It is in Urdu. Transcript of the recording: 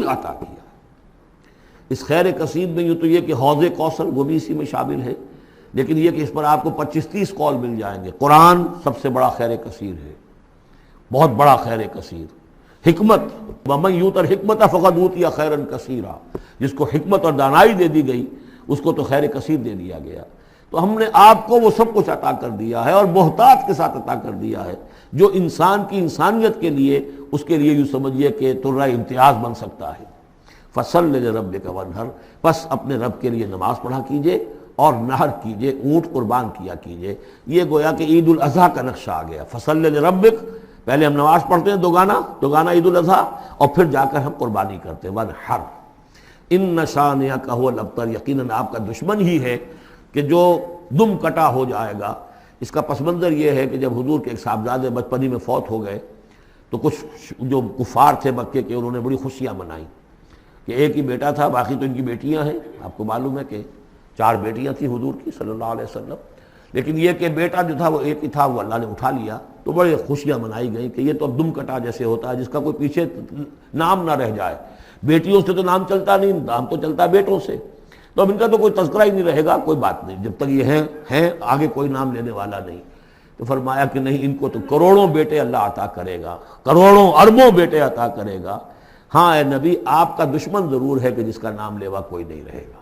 عطا کیا۔ اس خیر کثیر میں یوں تو یہ کہ حوض کوثر وہ بھی اسی میں شامل ہے، لیکن یہ کہ اس پر آپ کو 25-30 قول مل جائیں گے۔ قرآن سب سے بڑا خیر کثیر ہے، بہت بڑا خیر کثیر۔ حکمت، وَمَن یُؤْتَ الْحِکْمَةَ فَقَدْ أُوتِیَ خَیْرًا کَثِیرًا، جس کو حکمت اور دانائی دے دی گئی اس کو تو خیر کثیر دے دیا گیا۔ تو ہم نے آپ کو وہ سب کچھ عطا کر دیا ہے، اور بہتات کے ساتھ عطا کر دیا ہے، جو انسان کی انسانیت کے لیے، اس کے لیے یوں سمجھیے کہ ترہ امتیاز بن سکتا ہے۔ فَصَلِّ لِرَبِّكَ وَانْحَرْ، بس اپنے رب کے لیے نماز پڑھا کیجئے اور نحر کیجئے، اونٹ قربان کیا کیجئے۔ یہ گویا کہ عید الاضحیٰ کا نقشہ آ گیا۔ فَصَلِّ لِرَبِّكَ، پہلے ہم نماز پڑھتے ہیں دوگانا عید الاضحیٰ، اور پھر جا کر ہم قربانی کرتے ہیں۔ وَانْحَرْ إِنَّ شَانِئَكَ هُوَ الْأَبْتَرُ، یقیناً آپ کا دشمن ہی ہے کہ جو دم کٹا ہو جائے گا۔ اس کا پس منظر یہ ہے کہ جب حضور کے ایک صاحبزادے بچپنی میں فوت ہو گئے تو کچھ جو کفار تھے مکے کے، انہوں نے بڑی خوشیاں منائیں کہ ایک ہی بیٹا تھا، باقی تو ان کی بیٹیاں ہیں۔ آپ کو معلوم ہے کہ 4 بیٹیاں تھیں حضور کی صلی اللہ علیہ وسلم، لیکن یہ کہ بیٹا جو تھا وہ ایک ہی تھا، وہ اللہ نے اٹھا لیا، تو بڑے خوشیاں منائی گئیں کہ یہ تو اب دم کٹا جیسے ہوتا ہے جس کا کوئی پیچھے نام نہ رہ جائے۔ بیٹیوں سے تو نام چلتا نہیں، نام تو چلتا بیٹوں سے، تو اب ان کا تو کوئی تذکرہ ہی نہیں رہے گا، کوئی بات نہیں، جب تک یہ ہیں آگے کوئی نام لینے والا نہیں۔ تو فرمایا کہ نہیں، ان کو تو کروڑوں بیٹے اللہ عطا کرے گا، کروڑوں اربوں بیٹے عطا کرے گا۔ ہاں اے نبی، آپ کا دشمن ضرور ہے کہ جس کا نام لیوا کوئی نہیں رہے گا۔